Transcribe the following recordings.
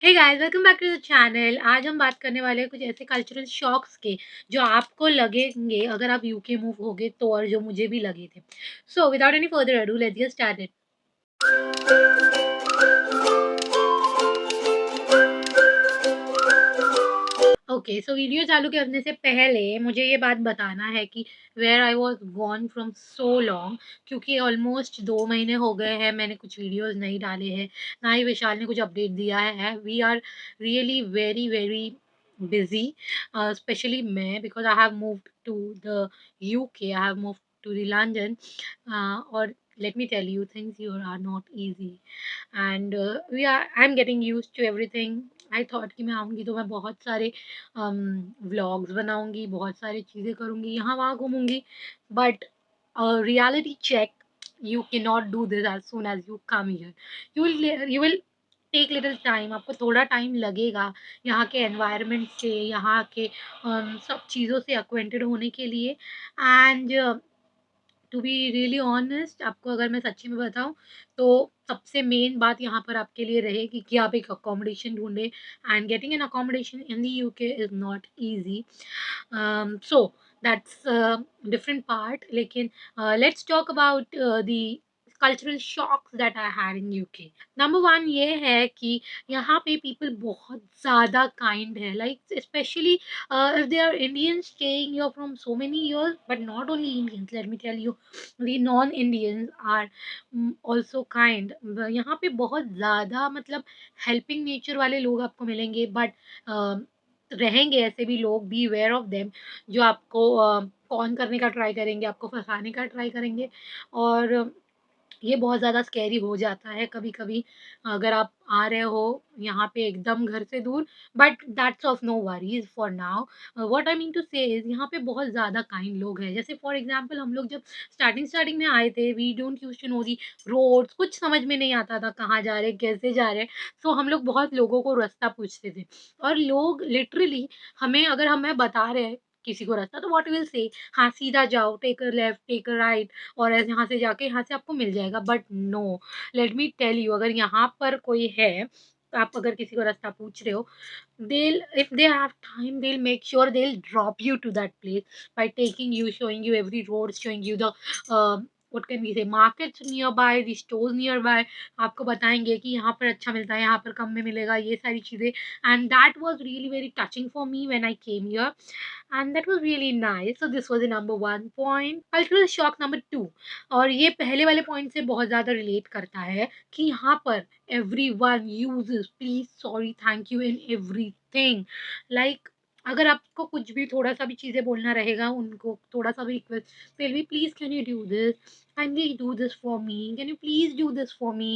Hey guys, welcome back to the channel. आज हम बात करने वाले हैं कुछ ऐसे कल्चरल शॉक्स के जो आपको लगेंगे अगर आप यूके मूव होगे तो, और जो मुझे भी लगे थे। So without any further ado, let's get started. Okay, so video चालू करने से पहले मुझे ये बात बताना है कि where I was gone from so long, क्योंकि ऑलमोस्ट 2 महीने हो गए हैं मैंने कुछ वीडियोस नहीं डाले हैं, ना ही विशाल ने कुछ अपडेट दिया है। We are really very very busy, specially मैं, because I have moved to the UK, I have moved to the London. और let me tell you, things here are not easy, and I'm getting used to everything. I thought कि मैं आऊँगी तो मैं बहुत सारे vlogs बनाऊँगी, बहुत सारी चीज़ें करूँगी, यहाँ वहाँ घूमूँगी, but reality check, you cannot do this as soon as you come here. You will take little time, आपको थोड़ा टाइम लगेगा यहाँ के एनवायरनमेंट से, यहाँ के सब चीज़ों से अक्वेंटेड होने के लिए। And to be really honest, आपको अगर मैं सच्ची में बताऊँ तो सबसे मेन बात यहाँ पर आपके लिए रहेगी कि आप एक अकोमोडेशन ढूंढें, and getting an accommodation in the UK is not easy. So that's different part, लेकिन let's talk about the cultural shocks that I had in UK. Number one ये है कि यहाँ पे पीपल बहुत ज़्यादा काइंड है, like specially if they are Indians staying here from so many years, but not only Indians, let me tell you, the non-Indians are also kind. यहाँ पे बहुत ज़्यादा मतलब हेल्पिंग नेचर वाले लोग आपको मिलेंगे, बट रहेंगे ऐसे भी लोग, बी अवेयर ऑफ देम, जो आपको कॉन करने का ट्राई करेंगे, आपको फंसाने का ट्राई करेंगे। और ये बहुत ज़्यादा स्कैरी हो जाता है कभी-कभी अगर आप आ रहे हो यहाँ पे एकदम घर से दूर, but that's of no worries for now. What I mean to say is यहाँ पे बहुत ज़्यादा काइंड लोग हैं। जैसे फॉर एग्ज़ाम्पल हम लोग जब स्टार्टिंग में आए थे, we don't used to know the roads, कुछ समझ में नहीं आता था कहाँ जा रहे हैं, कैसे जा रहे हैं। सो हम लोग बहुत लोगों को रास्ता पूछते थे, और लोग लिटरली हमें, अगर हमें बता रहे हैं किसी को रास्ता, तो व्हाट विल से, हाँ सीधा जाओ, take a left, take a right, और ऐसे यहाँ से जाके यहाँ से आपको मिल जाएगा। But no, let me tell you, अगर यहाँ पर कोई है, आप अगर किसी को रास्ता पूछ रहे हो, they'll, if they have time, they'll make sure they'll drop you to that place by taking you, showing you every road, showing you the what can we say, markets nearby, the stores nearby, आपको बताएंगे कि यहाँ पर अच्छा मिलता है, यहाँ पर कम में मिलेगा, ये सारी चीज़ें। And that was really very touching for me when I came here, and that was really nice. So this was the number one point, cultural shock number two, और ये पहले वाले पॉइंट से बहुत ज़्यादा रिलेट करता है कि यहाँ पर everyone uses please, sorry, thank you in everything. Like, अगर आपको कुछ भी थोड़ा सा भी चीज़ें बोलना रहेगा, उनको थोड़ा सा भी रिक्वेस्ट, फिर भी please can you do this, kindly do this for me, can you please do this for me,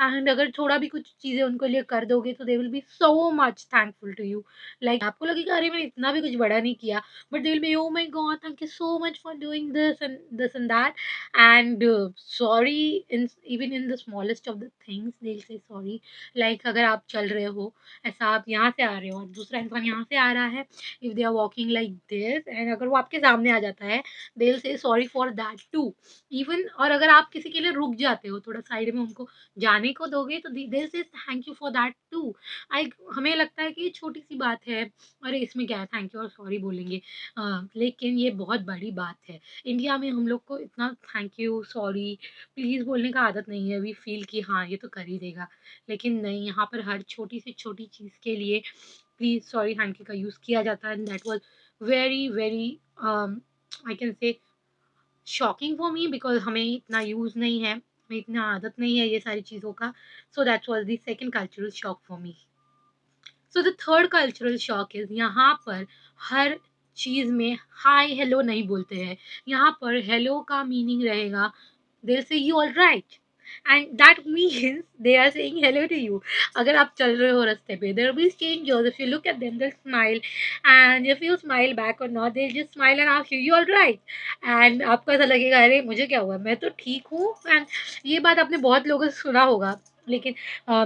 and अगर थोड़ा भी कुछ चीज़ें उनको लिए कर दोगे तो they will be so much thankful to you. Like आपको लगेगा अरे मैंने इतना भी कुछ बड़ा नहीं किया, but they will B, oh my God, thank you so much for doing this and that, and sorry in, even in the smallest of the things they will say sorry. Like अगर आप चल रहे हो, ऐसा आप यहाँ से आ रहे हो और दूसरा इंसान यहाँ से आ रहा है, if they are walking like this, and अगर वो आपके सामने आ जाता है, they will say sorry for that too. Even, और अगर आप किसी के लिए रुक जाते हो, थोड़ा साइड में उनको जाने को दोगे, तो they will say thank you for that too. I, हमें लगता है कि ये छोटी सी बात है, अरे इसमें क्या है, थैंक यू और सॉरी बोलेंगे, लेकिन ये बहुत बड़ी बात है। इंडिया में हम लोग को इतना थैंक यू, सॉरी, प्लीज़ बोलने का आदत नहीं है। वी फील कि हाँ ये तो कर ही देगा, लेकिन नहीं, यहाँ पर हर छोटी से छोटी चीज़ के लिए प्लीज़, सॉरी, थैंक यू का यूज़ किया जाता है। And that was very very I can say shocking for me, because हमें इतना यूज़ नहीं है, हमें इतना आदत नहीं है ये सारी चीज़ों का। So that was the second cultural shock for me. So the third cultural shock is, यहाँ पर हर चीज़ में हाय हेलो नहीं बोलते हैं। यहाँ पर हेलो का मीनिंग रहेगा, they'll say you all right, and that means they are saying hello to you. अगर आप चल रहे हो रास्ते पे, there will be strangers, if you look at them they'll smile, and if you smile back or not, they'll just smile and ask you you all right, and आपको ऐसा लगेगा अरे मुझे क्या हुआ, मैं तो ठीक हूँ। एंड ये बात आपने बहुत लोगों से सुना होगा, लेकिन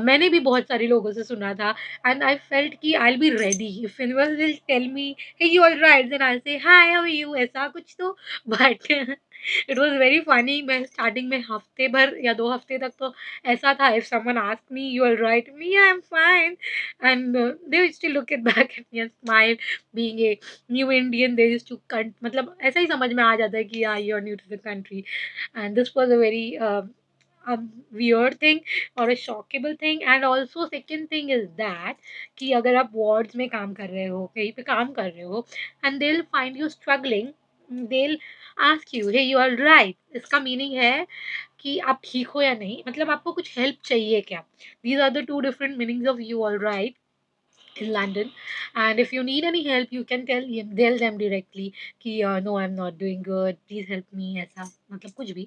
मैंने भी बहुत सारे लोगों से सुना था, एंड आई फेल्ट कि I will be ready if anyone will tell me hey you all right, then I'll say hi how are you, ऐसा कुछ तो। But it was very funny. मैं स्टार्टिंग में हफ्ते भर या 2 हफ्ते तक तो ऐसा था, if someone asked me you are right, me I am fine, and they used to look at back at me and smile. Being a new Indian they used to मतलब ऐसा ही समझ में आ जाता है कि या you are new to the country, and this was a very a weird thing or a shockable thing. And also second thing is that कि अगर आप wards में काम कर रहे हो, कहीं पे काम कर रहे हो, and they'll find you struggling, they'll ask you hey you are right, इसका मीनिंग है कि आप ठीक हो या नहीं, मतलब आपको कुछ हेल्प चाहिए क्या। These are the two different meanings of you all right in London. And if you need any help, you can tell them directly कि no I'm not doing good, please help me, ऐसा मतलब कुछ भी।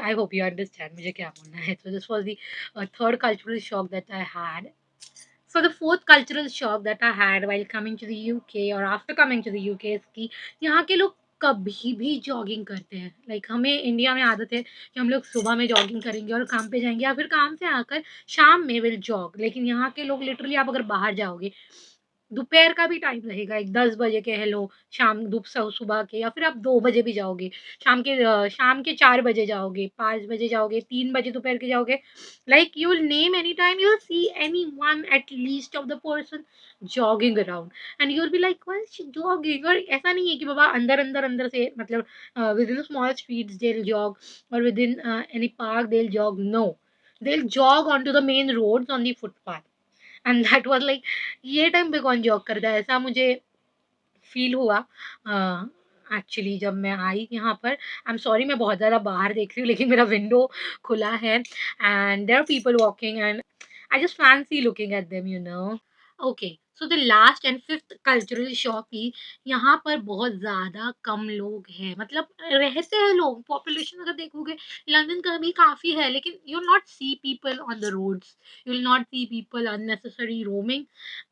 I hope you understand मुझे क्या बोलना है। So this was the third cultural shock that I had. So the fourth cultural shock that I had while coming to the UK or after coming to the UK is कि यहाँ के लोग कभी भी जॉगिंग करते हैं। Like हमें India में आदत है कि हम लोग सुबह में जॉगिंग करेंगे और काम पे जाएँगे या फिर काम से आकर शाम में विल जॉग। लेकिन यहाँ के लोग लिटरली आप अगर बाहर जाओगे, दोपहर का भी टाइम रहेगा, एक 10 बजे कह लो, सुबह के, या फिर आप 2 बजे भी जाओगे, शाम के 4 बजे जाओगे, 5 बजे जाओगे, 3 बजे दोपहर के जाओगे, like you will name any time, you'll see anyone at least of the person jogging around, and you'll be like why is she jogging। और ऐसा नहीं है कि बाबा अंदर से मतलब within small streets they'll jog or within any park they'll jog, no, they'll jog onto the main roads on the footpath, and that was like ये time पे कौन जॉग करता है? ऐसा मुझे फ़ील हुआ एक्चुअली जब मैं आई यहाँ पर। आई एम सॉरी मैं बहुत ज़्यादा बाहर देख रही हूँ, लेकिन मेरा विंडो खुला है and there are people walking and I just fancy looking at them, you know. Okay, so the last and fifth cultural shock की यहाँ पर बहुत ज़्यादा कम लोग हैं, मतलब रहते हैं लोग, पॉपुलेशन अगर देखोगे लंदन का भी काफ़ी है, लेकिन you will not see people on the roads, you will not see people unnecessary roaming.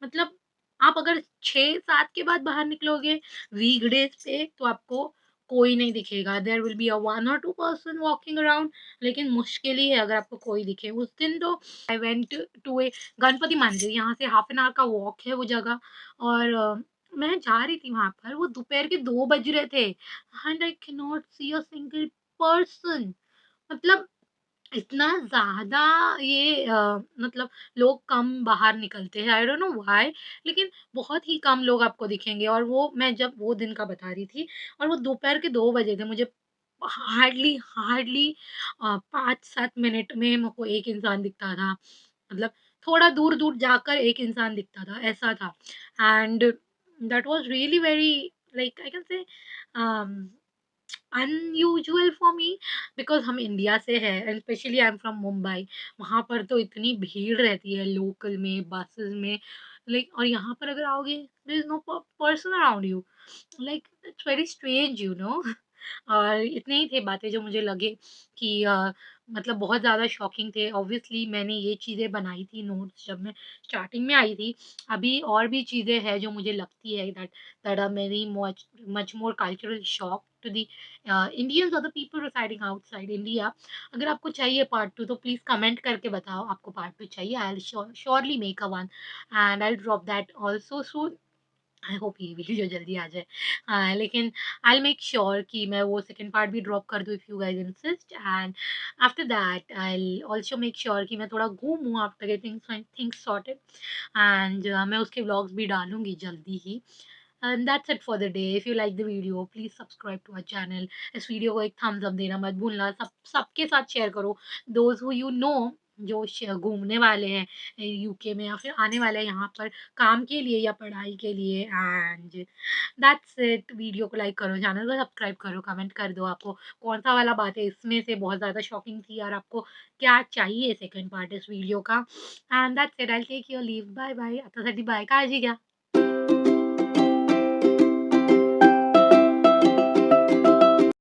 मतलब आप अगर 6-7 के बाद बाहर निकलोगे वीकडेज पे तो आपको कोई नहीं दिखेगा, देयर विल बी अ 1 और 2 पर्सन वॉकिंग अराउंड, लेकिन मुश्किल ही है अगर आपको कोई दिखे। उस दिन तो आई वेंट टू ए गणपति मंदिर, यहाँ से हाफ एन आवर का वॉक है वो जगह, और मैं जा रही थी वहाँ पर, वो दोपहर के 2 बज रहे थे and I can not see a single person. मतलब इतना ज़्यादा ये मतलब लोग कम बाहर निकलते हैं, आई डोंट नो व्हाई, लेकिन बहुत ही कम लोग आपको दिखेंगे। और वो मैं जब वो दिन का बता रही थी और वो दोपहर के 2 बजे थे, मुझे हार्डली हार्डली 5-7 मिनट में मेरे को एक इंसान दिखता था। मतलब थोड़ा दूर-दूर जाकर एक इंसान दिखता था, ऐसा था। And that was really very like I can say um unusual for me, because हम इंडिया से हैं and specially I am from Mumbai. वहाँ पर तो इतनी भीड़ रहती है लोकल में, बसेस में, लाइक और यहाँ पर अगर आओगे there is no person around you, like it's very strange, you know. और इतने ही थे बातें जो मुझे लगे कि मतलब बहुत ज़्यादा शॉकिंग थे। ऑब्वियसली मैंने ये चीज़ें बनाई थी नोट्स जब मैं स्टार्टिंग में आई थी। अभी और भी चीज़ें हैं जो मुझे लगती है that that are very much more cultural shock to the Indians और the people residing outside India. अगर आपको चाहिए पार्ट 2 तो प्लीज़ कमेंट करके बताओ आपको पार्ट 2 चाहिए। I will surely make a one and I will drop that also soon. I hope ये वीडियो जल्दी आ जाए। लेकिन आई विल मेक श्योर कि मैं वो सेकंड पार्ट भी ड्रॉप कर दूँ if you guys insist, and after that I will also make sure कि मैं थोड़ा घूमूँ after getting things sorted, and मैं उसके व्लॉग्स भी डालूँगी जल्दी ही। And that's it for the day. If you like the video please subscribe to our channel. इस वीडियो को एक थम्स अप देना मत भूलना। सबके साथ शेयर करो, दोज़ हू यू नो जो घूमने वाले हैं यूके में या फिर आने वाले हैं यहाँ पर काम के लिए या पढ़ाई के लिए। And that's it. वीडियो को लाइक करो, चैनल को सब्सक्राइब करो, कमेंट कर दो आपको कौन सा वाला बात है इसमें से बहुत ज़्यादा शॉकिंग थी और आपको क्या चाहिए सेकंड पार्ट इस वीडियो का। And that's it. I will take your leave. Bye bye. आता साठी बाय। काळजी घ्या।